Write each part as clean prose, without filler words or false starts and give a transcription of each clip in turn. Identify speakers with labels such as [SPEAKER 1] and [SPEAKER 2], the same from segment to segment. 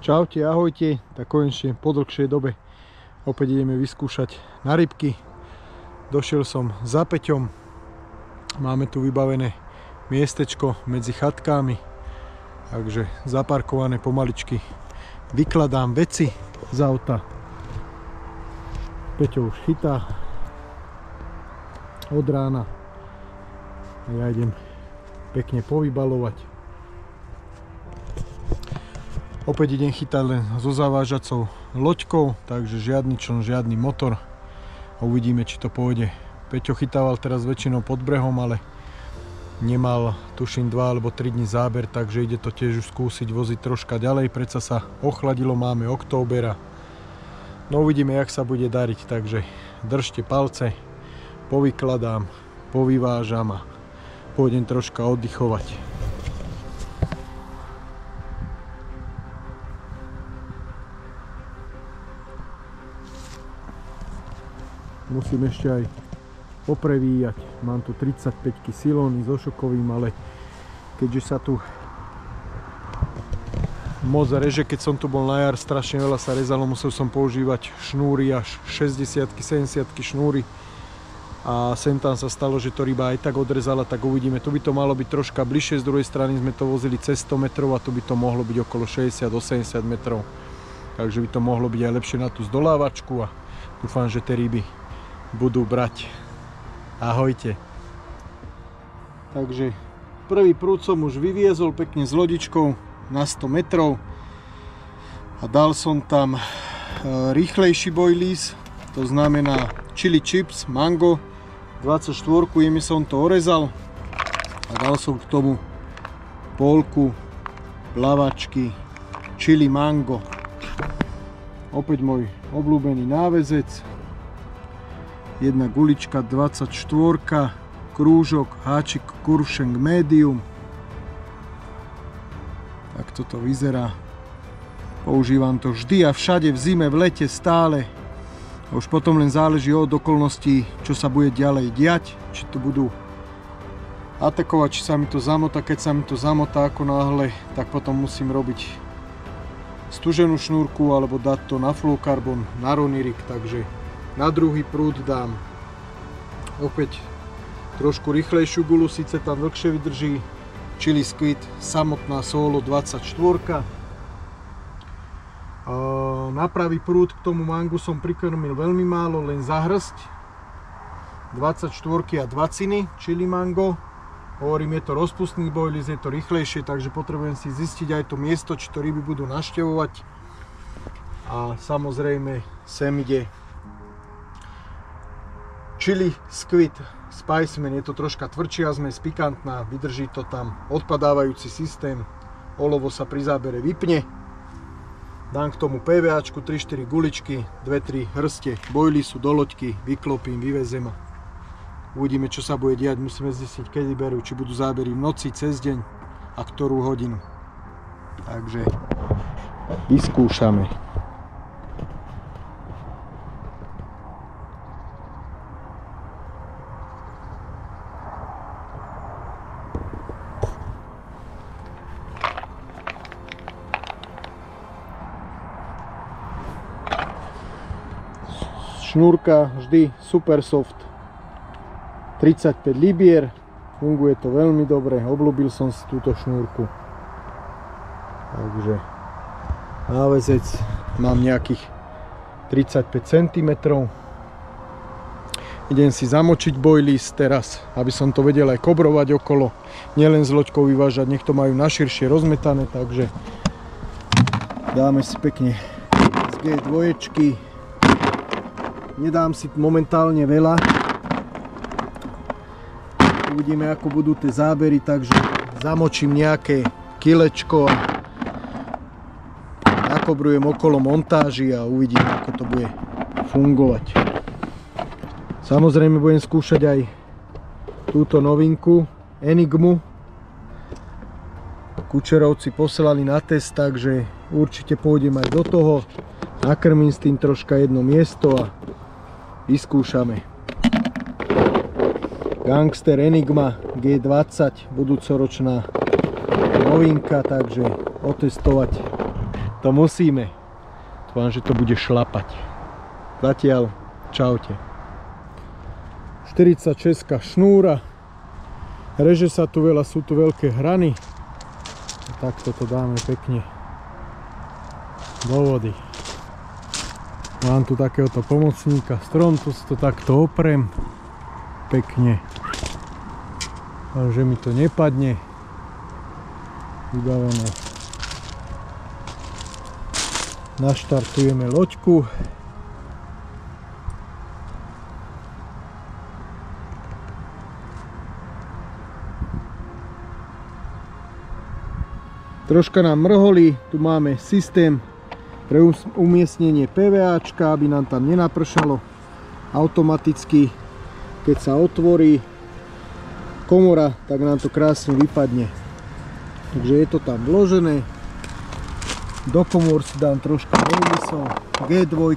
[SPEAKER 1] Čaute, ahojte, tak konečne po dlhšej dobe opäť ideme vyskúšať na rybky. Došiel som za Peťom, máme tu vybavené miestečko medzi chatkami, takže zaparkované pomaličky. Vykladám veci z auta. Peťo už chytá od rána a ja idem pekne povybalovať. Opäť idem chytať len so zavážacou loďkou, takže žiadny čln, žiadny motor a uvidíme, či to pôjde. Peťo chytával teraz väčšinou pod brehom, ale nemal, tuším, 2 alebo 3 dní záber, takže ide to tiež už skúsiť voziť troška ďalej. Predsa sa ochladilo, máme október a no uvidíme, jak sa bude dariť, takže držte palce, povykladám, povyvážam a pôjdem troška oddychovať. Musím ešte aj poprevíjať. Mám tu 35 silóny so šokovým, ale keďže sa tu moc reže, keď som tu bol na jar, strašne veľa sa rezalo, musel som používať šnúry, až 60-ky, 70-ky šnúry. A sem tam sa stalo, že to ryba aj tak odrezala, tak uvidíme. Tu by to malo byť troška bližšie, z druhej strany sme to vozili cez 100 metrov a tu by to mohlo byť okolo 60-80 metrov. Takže by to mohlo byť aj lepšie na tú zdolávačku a dúfam, že tie ryby budú brať. Ahojte. Takže prvý prúd som už vyviezol pekne s lodičkou na 100 metrov a dal som tam rýchlejší boilies, to znamená chili chips, mango 24, jemi som to orezal a dal som k tomu polku plavačky chili mango. Opäť môj obľúbený návezec, jedna gulička 24, krúžok, háčik Kuršeng medium. Tak toto vyzerá. Používam to vždy a všade, v zime, v lete, stále. A už potom len záleží od okolností, čo sa bude ďalej diať. Či to budú atakovať, či sa mi to zamotá. Keď sa mi to zamotá ako náhle, tak potom musím robiť stuženú šnúrku alebo dať to na fluorokarbon, na ronirik. Takže na druhý prúd dám opäť trošku rýchlejšiu gulu, síce tam dlhšie vydrží chili squid, samotná solo 24. Na pravý prúd k tomu mangu som prikrmil veľmi málo, len za hrst 24 a 20 chili mango. Hovorím, je to rozpustný boilies, je to rýchlejšie, takže potrebujem si zistiť aj to miesto, či to ryby budú navštevovať. A samozrejme sem ide chili squid Spiceman, je to troška tvrdšia zmes, pikantná, vydrží to tam odpadávajúci systém, olovo sa pri zábere vypne. Dám k tomu PVAčku, 3-4 guličky, 2-3 hrste boilisu do loďky, vyklopím, vyvezem a uvidíme, čo sa bude diať. Musíme zistiť, kedy berú, či budú zábery v noci, cez deň a ktorú hodinu. Takže vyskúšame. Šnúrka vždy super soft, 35 libier, funguje to veľmi dobre, obľúbil som si túto šnúrku. Takže návezec mám nejakých 35 cm. Idem si zamočiť boilies teraz, aby som to vedel aj kobrovať okolo, nielen s loďkou vyvážať, nech to majú naširšie rozmetané, takže dáme si pekne z G2. Nedám si momentálne veľa. Uvidíme, ako budú tie zábery, takže zamočím nejaké kilečko a nakobrujem okolo montáži a uvidím, ako to bude fungovať. Samozrejme budem skúšať aj túto novinku Enigmu. Kučerovci poslali na test, takže určite pôjdem aj do toho. Nakrmím s tým troška jedno miesto a vyskúšame. Gangster Enigma G20, budúcoročná novinka, takže otestovať To musíme. Dúfam, že to bude šlapať. Zatiaľ, čaute. 46 šnúra. Reže sa tu veľa, sú tu veľké hrany. A takto to dáme pekne do vody. Mám tu takéhoto pomocníka strom, tu si to takto oprem. Pekne. A že mi to nepadne. Vybavené. Naštartujeme loďku. Troška nám mrholi, tu máme systém pre umiestnenie PVAčka, aby nám tam nenapršalo. Automaticky, keď sa otvorí komora, tak nám to krásne vypadne. Takže je to tam vložené. Do komôr si dám troška Baileysov, G2,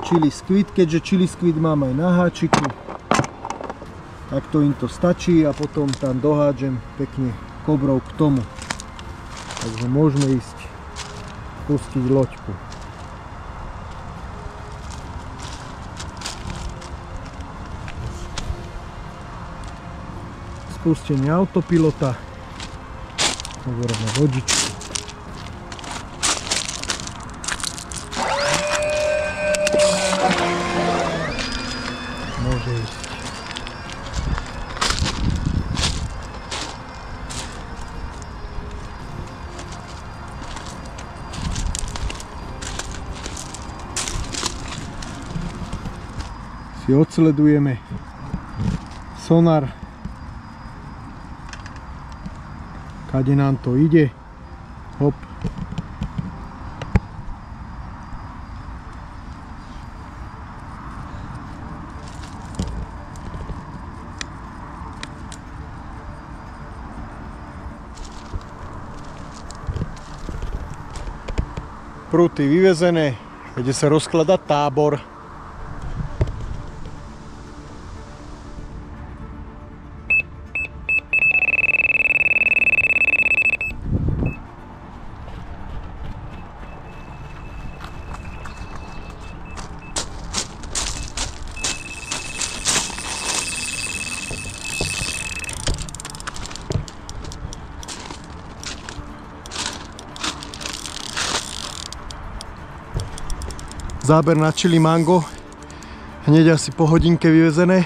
[SPEAKER 1] chili squid, keďže chili squid mám aj na háčiku. Takto im to stačí a potom tam dohádžem pekne kobrov k tomu. Takže môžeme ísť pustiť loďku. Spustenie autopilota. Hovoríme vodičku. Môže ísť. Si odsledujeme sonar, kade nám to ide. Hop. Prúty vyvezené, ide sa rozkladať tábor. Záber na chili mango, hneď asi po hodinke vyvezené.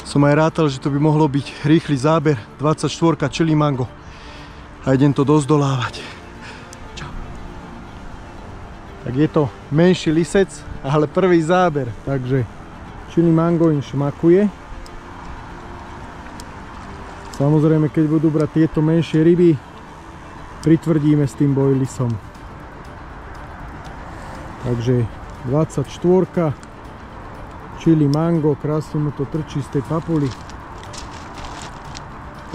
[SPEAKER 1] Som aj rátal, že to by mohlo byť rýchly záber, 24 chili mango. A idem to dozdolávať. Čau. Tak je to menší lisec, ale prvý záber, takže chili mango im šmakuje. Samozrejme, keď budú brať tieto menšie ryby, pritvrdíme s tým Baileysom. Takže 24, chili mango, krásne mu to trčí z tej papuli.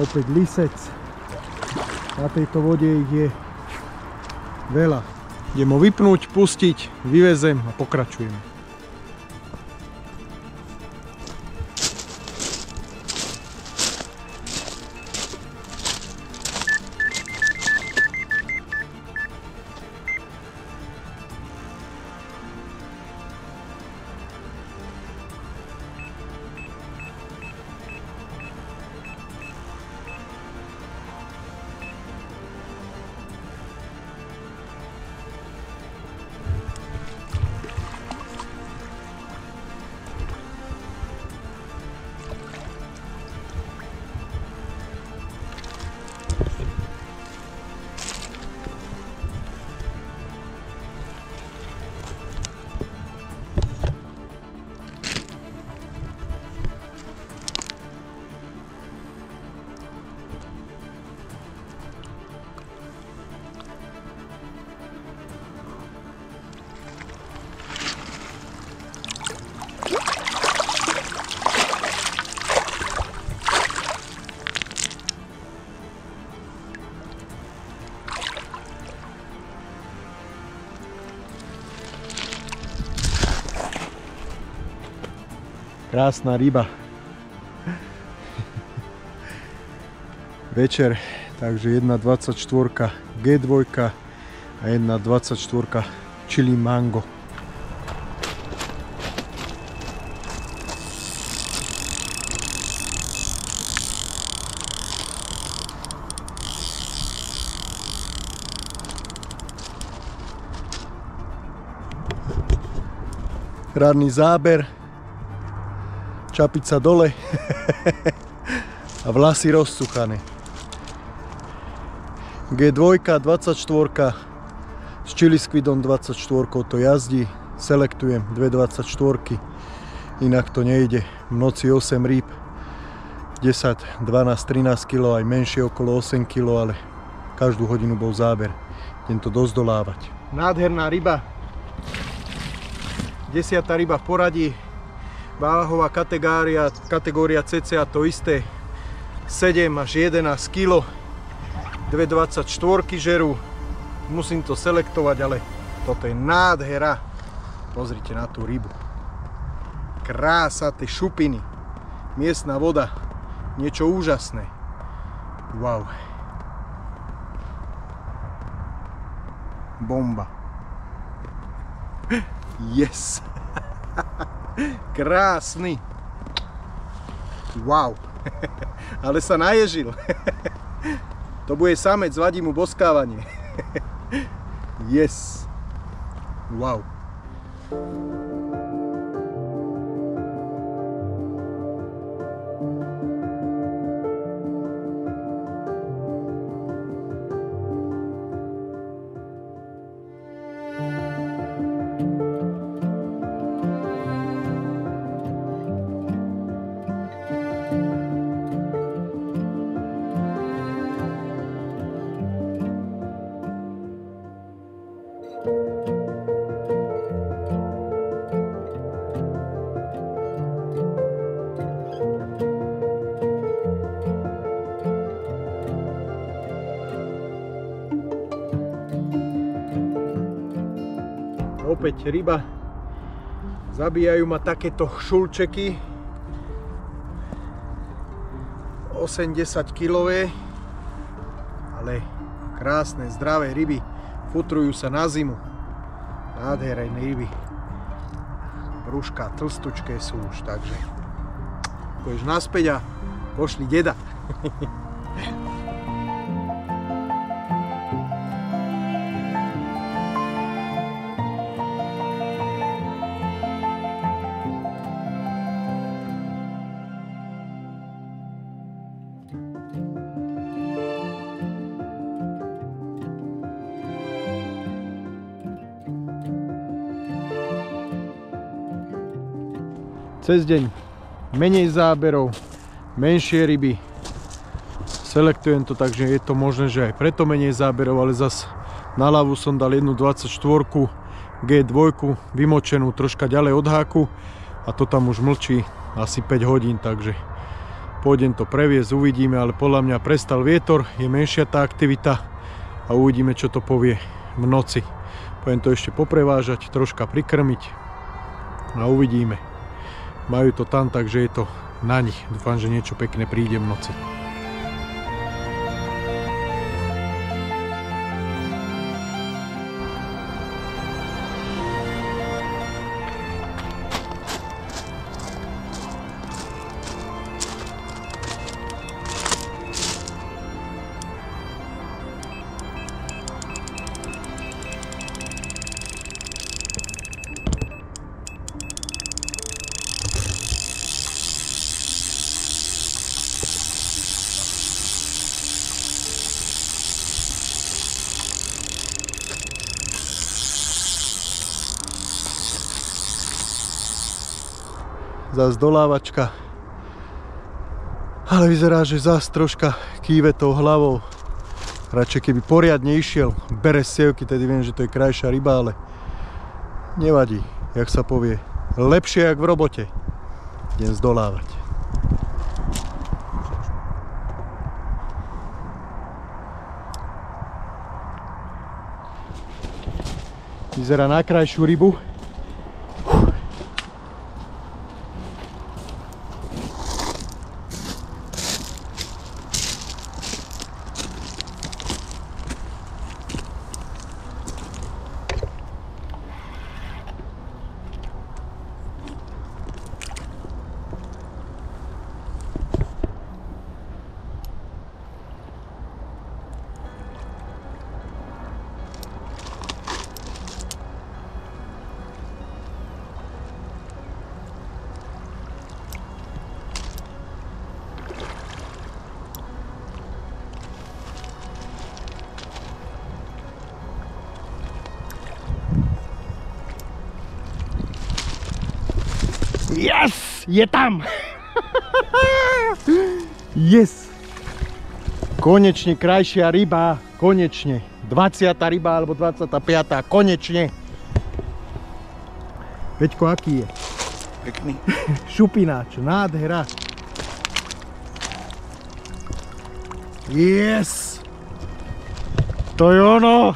[SPEAKER 1] Opäť lisec. Na tejto vode ich je veľa. Idem ho vypnúť, pustiť, vyvezem a pokračujem. Krásna ryba. Večer, takže 1,24 G2, a jedna 24 chili mango. Ranný záber, čapica dole a vlasy rozsuchané. G2 24 s chili squidom 24 to jazdí, selektujem 2 24, inak to nejde. V noci 8 rýb, 10, 12, 13 kg, aj menšie okolo 8 kg, ale každú hodinu bol záber. Idem to dozdolávať. Nádherná ryba. 10. ryba v poradí, váhová kategória CCA to isté, 7 až 11 kg, 2,24 žerú, musím to selektovať, ale toto je nádhera. Pozrite na tú rybu, krása, tie šupiny, miestna voda, niečo úžasné, wow, bomba. Yes! Krásny! Wow! Ale sa naježil. To bude samec, vadí mu boskávanie. Yes! Wow! Opäť ryba. Zabíjajú ma takéto šulčeky 80 kilové, ale krásne, zdravé ryby. Futrujú sa na zimu. Nádherné ryby. Brúška tlstučké sú už, takže pôjdeš naspäť a pošli deda. Cez deň menej záberov, menšie ryby. Selektujem to, takže je to možné, že aj preto menej záberov, ale zas na ľavu som dal jednu 24 G2 vymočenú troška ďalej od háku a to tam už mlčí asi 5 hodín, takže pôjdem to previesť, uvidíme, ale podľa mňa prestal vietor, je menšia tá aktivita a uvidíme, čo to povie v noci. Pôjdem to ešte poprevážať, troška prikrmiť a uvidíme. Majú to tam, takže je to na nich. Dúfam, že niečo pekné príde v noci. Zas dolávačka, ale vyzerá, že zas troška kýve tou hlavou. Radšej keby poriadne išiel, bere sievky, tedy viem, že to je krajšia ryba, ale nevadí, jak sa povie, lepšie jak v robote. Idem zdolávať. Vyzerá na krajšiu rybu.
[SPEAKER 2] Yes! Je tam! Yes! Konečne krajšia ryba, konečne. 20. ryba alebo 25. konečne. Peťko, aký je?
[SPEAKER 1] Pekný.
[SPEAKER 2] Šupináč, nádhera. Yes! To je ono!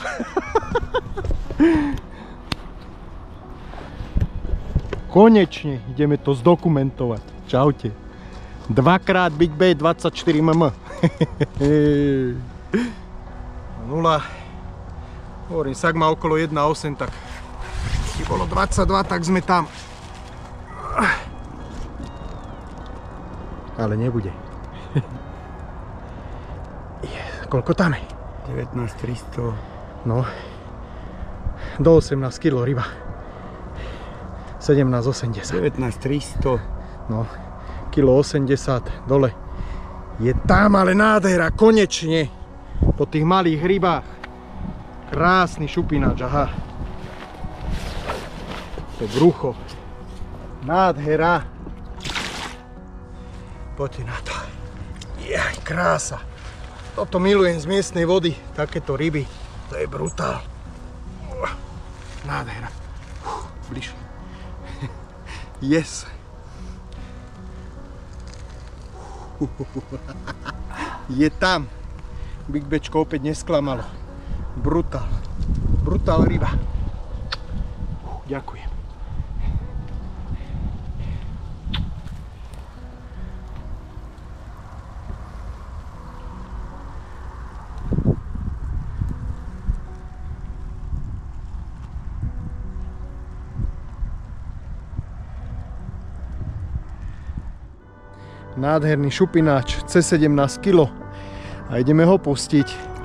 [SPEAKER 2] Konečne ideme to zdokumentovať. Čaute. Dvakrát Big Bait 24 mm. 0. Hovorím, sak má okolo 1,8, tak keď bolo 22, tak sme tam. Ale nebude. Koľko tam je?
[SPEAKER 1] 19 300.
[SPEAKER 2] No. Do 18 kg ryba. 17,80.
[SPEAKER 1] 19 300.
[SPEAKER 2] No. Kilo 80 dole. Je tam, ale nádhera, konečne. Po tých malých rybách. Krásny šupináč, aha. To je brucho. Nádhera. Poďte na to. Jaj, krása. Toto milujem z miestnej vody. Takéto ryby. To je brutál. Nádhera. Bližšie. Yes. Je tam. Big Bečko opäť nesklamalo. Brutál. Brutál ryba. Ďakujem. Nádherný šupináč, cez 17 kg a ideme ho pustiť.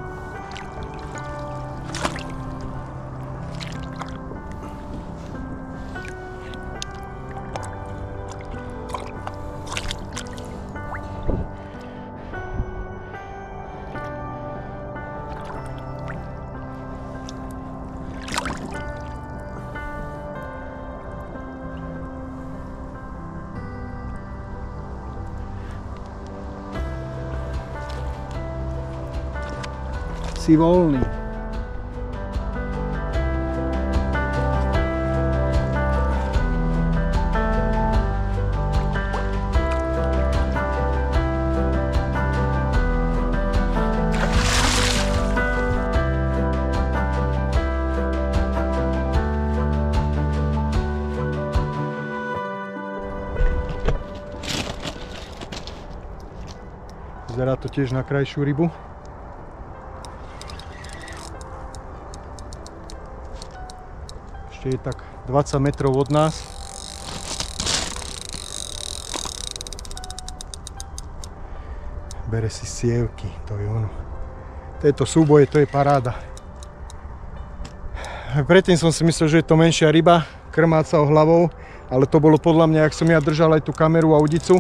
[SPEAKER 2] Si voľný. Vyzerá to tiež na krajšiu rybu. Ešte je tak 20 metrov od nás. Bere si sievky, to je ono. Tieto súboje, to je paráda. Predtým som si myslel, že je to menšia ryba, krmácao hlavou, ale to bolo podľa mňa, ak som ja držal aj tú kameru a udicu,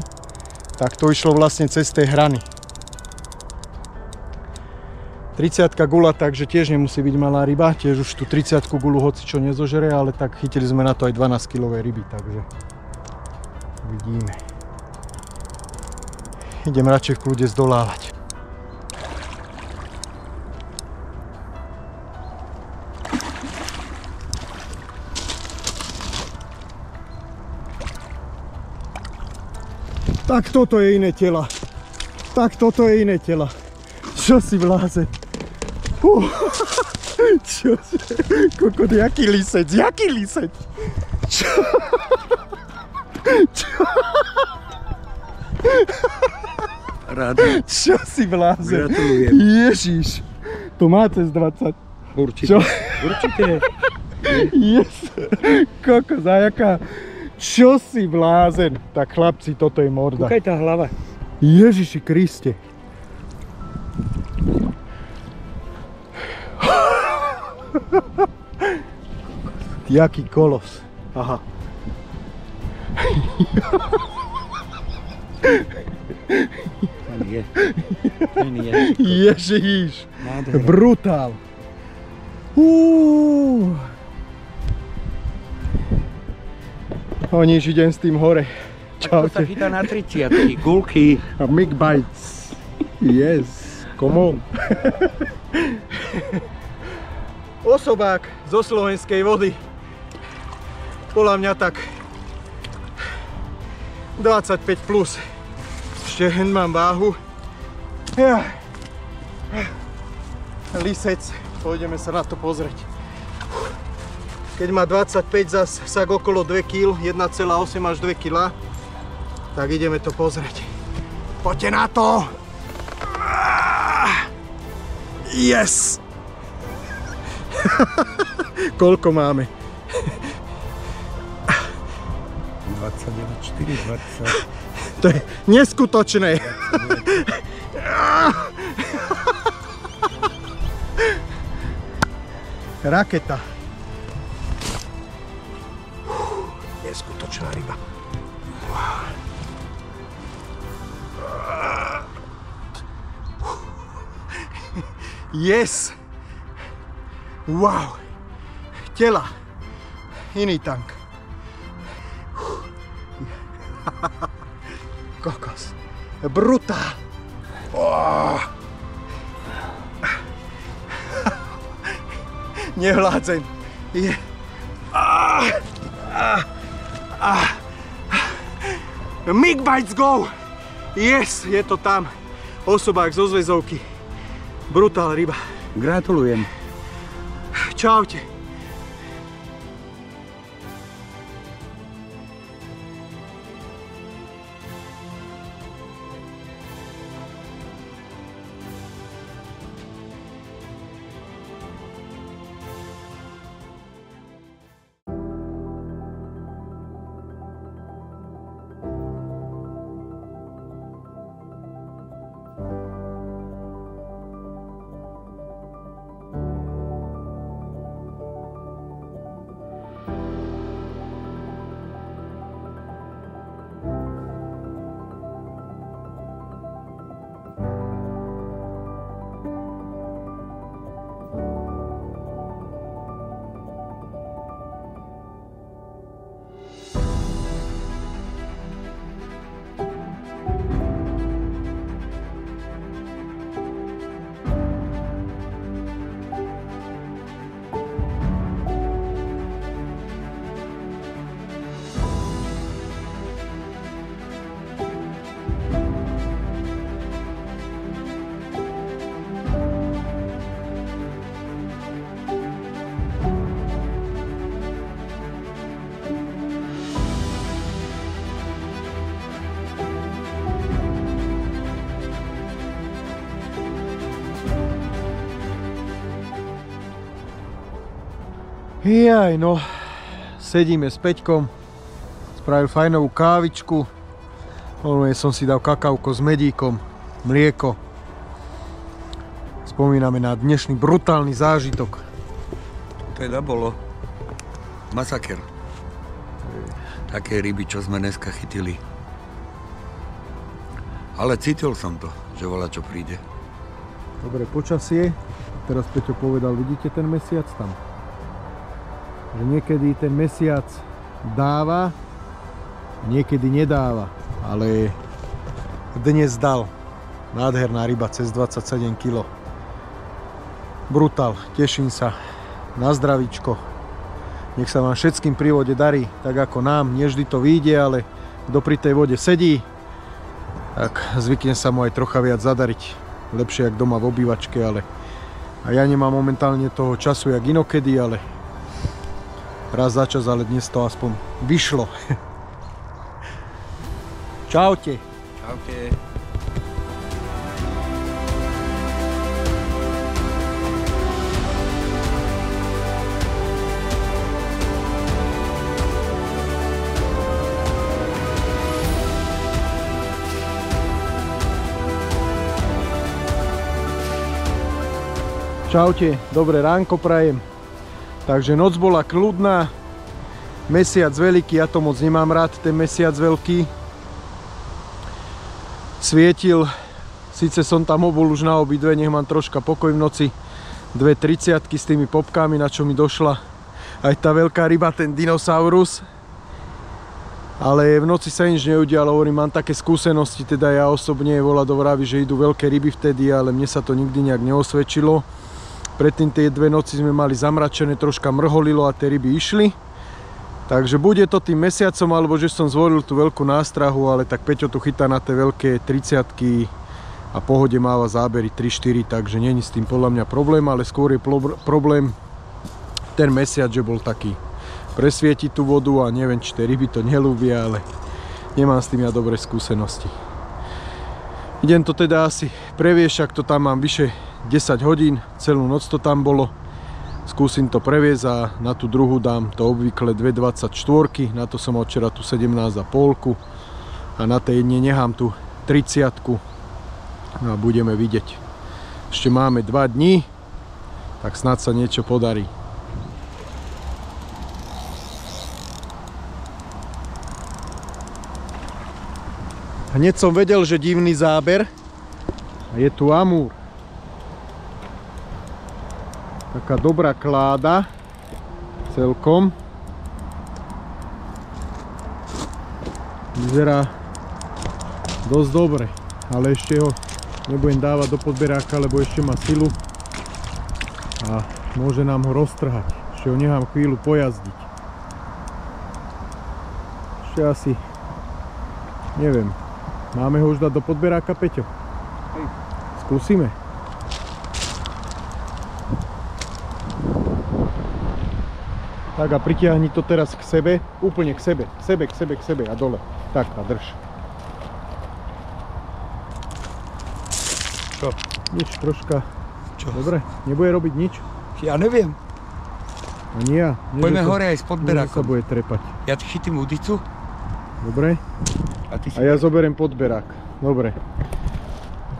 [SPEAKER 2] tak to išlo vlastne cez tej hrany. 30 gula, takže tiež nemusí byť malá ryba, tiež už tú 30 gulu hoci čo nezožere, ale tak chytili sme na to aj 12 kilové ryby, takže uvidíme. Idem radšej v kľude zdolávať. Tak toto je iné tela. Tak toto je iné tela. Čo si blázen? Čože? Kokot, jaký lisec? Jaký lisec? Čo? Čo?
[SPEAKER 1] Rád.
[SPEAKER 2] Čo si blázen?
[SPEAKER 1] Gratulujem.
[SPEAKER 2] Ježiš. To má cez 20.
[SPEAKER 1] Určite.
[SPEAKER 2] Čo?
[SPEAKER 1] Určite.
[SPEAKER 2] Yes. Kokos, a jaká? Čo si blázen? Tak chlapci, toto je morda.
[SPEAKER 1] Kúkaj tá hlava.
[SPEAKER 2] Ježiši Kriste. Jaký kolos. Aha.
[SPEAKER 1] Ten je.
[SPEAKER 2] Ježiš.
[SPEAKER 1] Nádhera.
[SPEAKER 2] Brutál. O nič, idem s tým hore.
[SPEAKER 3] To sa chytá na 30, gulky.
[SPEAKER 2] A Mick bites. Yes, come on. Osobák zo slovenskej vody. Podľa mňa tak 25 plus. Ešte hen mám váhu. Lisec, pôjdeme sa na to pozrieť. Keď má 25, zas sak okolo 2 kg, 1,8 až 2 kg, tak ideme to pozrieť. Poďte na to! Yes! Koľko máme?
[SPEAKER 3] 29, 4, 20.
[SPEAKER 2] To je neskutočné. Raketa. Neskutočná ryba. Yes! Wow! Tela. Iný tank. Kokos. Brutál. Oh. Nevládzem. Je. Mick bites go! Yes, je to tam. Osobák zo zväzovky. Brutál ryba.
[SPEAKER 3] Gratulujem.
[SPEAKER 2] Čaute. Jaj, no, sedíme s Peťkom, spravil fajnovú kávičku, som si dal kakauko s medíkom, mlieko. Spomíname na dnešný brutálny zážitok.
[SPEAKER 3] Teda bolo masaker. Také ryby, čo sme dneska chytili. Ale cítil som to, že voľačo príde.
[SPEAKER 2] Dobre počasie, teraz Peťo povedal, vidíte ten mesiac tam? Že niekedy ten mesiac dáva, niekedy nedáva, ale dnes dal. Nádherná ryba, cez 27 kg. Brutál, teším sa. Na zdravíčko. Nech sa vám všetkým pri vode darí, tak ako nám. Nie vždy to vyjde, ale kto pri tej vode sedí, tak zvykne sa mu aj trocha viac zadariť. Lepšie, jak doma v obývačke, ale a ja nemám momentálne toho času, jak inokedy, ale raz za čas, ale dnes to aspoň vyšlo. Čaute.
[SPEAKER 3] Čaute.
[SPEAKER 2] Čaute, dobré ránko prajem. Takže noc bola kľudná, mesiac veľký, ja to moc nemám rád, ten mesiac veľký. Svietil, síce som tam obul už na obidve, nech mám troška pokoj v noci. 2 30-ky s tými popkami, na čo mi došla aj tá veľká ryba, ten dinosaurus. Ale v noci sa nič neudialo, hovorím, mám také skúsenosti, teda ja osobne, Volado vraví, že idú veľké ryby vtedy, ale mne sa to nikdy nejak neosvedčilo. Predtým tie 2 noci sme mali zamračené, troška mrholilo a tie ryby išli. Takže bude to tým mesiacom, alebo že som zvolil tú veľkú nástrahu, ale tak Peťo tu chytá na tie veľké 30-ky a pohode máva zábery 3-4, takže nie je s tým podľa mňa problém, ale skôr je problém ten mesiac, že bol taký. Presvietiť tú vodu a neviem, či tie ryby to nelúbia, ale nemám s tým ja dobré skúsenosti. Idem to teda asi previesť, ak to tam mám vyše 10 hodín, celú noc to tam bolo. Skúsim to previesť a na tú druhú dám to obvykle 2,24, na to som mal včera tú 17,5 a na tej jedne nechám tú 30 a budeme vidieť. Ešte máme 2 dní, tak snad sa niečo podarí. Hneď som vedel, že divný záber. A je tu amúr. Taká dobrá kláda. Celkom. Vyzerá dosť dobre. Ale ešte ho nebudem dávať do podberáka, lebo ešte má silu. A môže nám ho roztrhať. Ešte ho nechám chvíľu pojazdiť. Ešte asi... neviem. Máme ho už dať do podberáka, Peťo? Hej. Skúsime. Tak a pritiahni to teraz k sebe, úplne k sebe, k sebe a dole. Tak a drž.
[SPEAKER 3] Čo?
[SPEAKER 2] Nič, troška.
[SPEAKER 3] Čo?
[SPEAKER 2] Dobre, nebude robiť nič?
[SPEAKER 3] Ja neviem.
[SPEAKER 2] Ani ja.
[SPEAKER 3] Poďme hore aj s
[SPEAKER 2] sa
[SPEAKER 3] podberákom.
[SPEAKER 2] bude trepať.
[SPEAKER 3] Ja ti chytím udicu.
[SPEAKER 2] Dobre. A ja zoberiem podberák. Dobre.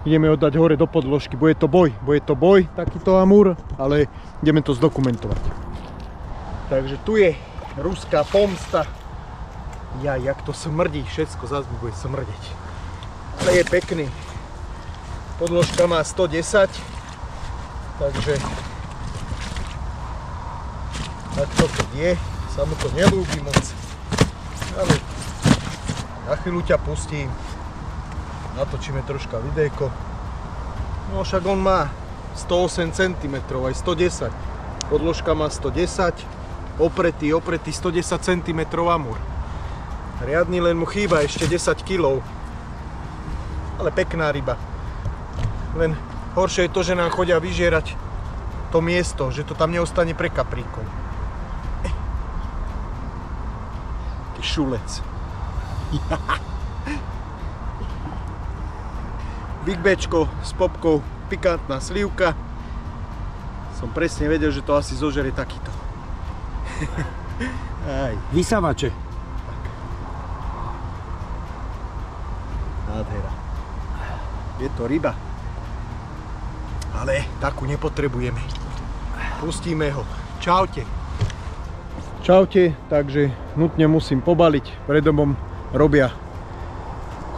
[SPEAKER 2] Ideme ho dať hore do podložky. Bude to boj, takýto amúr, ale ideme to zdokumentovať. Takže tu je ruská pomsta. Jak to smrdí, všetko zase bude smrdeť. Ale je pekný. Podložka má 110, takže takto keď je, sa mu to nelúbi moc. Ale na chvíľu ťa pustím, natočíme troška videjko. No však on má 108 cm, aj 110. Podložka má 110, opretý 110 cm amúr. Riadny, len mu chýba ešte 10 kg. Ale pekná ryba. Len horšie je to, že nám chodia vyžierať to miesto, že to tam neostane pre kapríkov. Ty šulec. Big Bčko s popkou, pikantná slivka. Som presne vedel, že to asi zožere takýto. Aj.
[SPEAKER 3] Vysávače.
[SPEAKER 2] Nádhera. Je to ryba. Ale takú nepotrebujeme. Pustíme ho. Čaute. Čaute, takže nutne musím pobaliť. Pred domom robia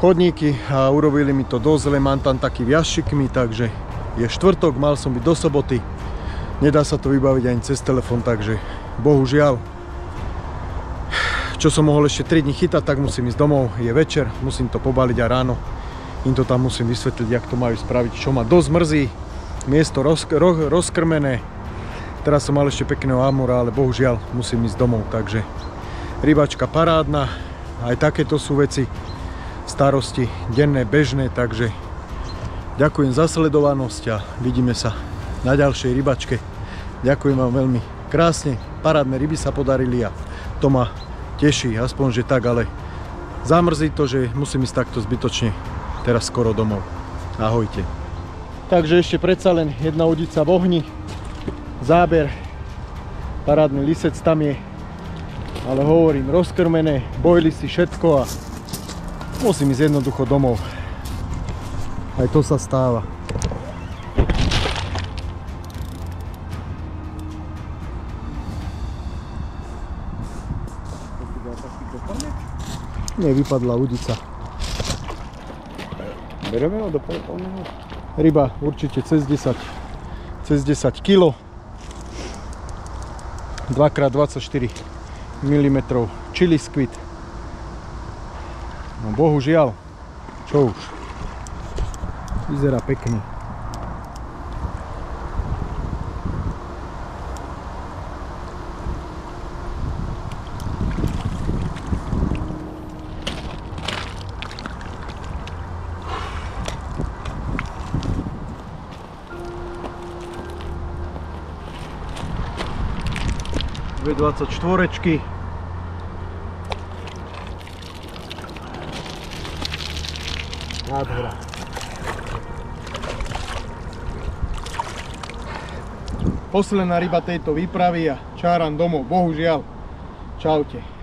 [SPEAKER 2] chodníky a urobili mi to dosť zle. Mám tam taký viac šikmy, takže je štvrtok, mal som byť do soboty. Nedá sa to vybaviť ani cez telefón, takže bohužiaľ. Čo som mohol ešte 3 dní chytať, tak musím ísť domov. Je večer, musím to pobaliť a ráno im to tam musím vysvetliť, jak to majú spraviť. Čo ma dosť mrzí, miesto rozkrmené. Teraz som mal ešte pekného amúra, ale bohužiaľ musím ísť domov, takže rybačka parádna. Aj takéto sú veci, starosti denné, bežné, takže ďakujem za sledovanosť a vidíme sa na ďalšej rybačke. Ďakujem vám veľmi krásne, parádne ryby sa podarili a to ma teší, aspoň že tak, ale zamrzí to, že musím ísť takto zbytočne teraz skoro domov. Ahojte. Takže ešte predsa len jedna udica v ohni, záber, parádny lisec tam je, ale hovorím, rozkrmené, bojli si všetko a musím ísť jednoducho domov. Aj to sa stáva. Nie, vypadla udica.
[SPEAKER 3] Bereme ho do polného?
[SPEAKER 2] Ryba určite cez 10 kg. 2x24 mm chili squid. No bohužiaľ. Čo už. Vyzerá pekne. Dve 24-čky. Nádhera. Posledná ryba tejto výpravy a čáram domov, bohužiaľ. Čaute.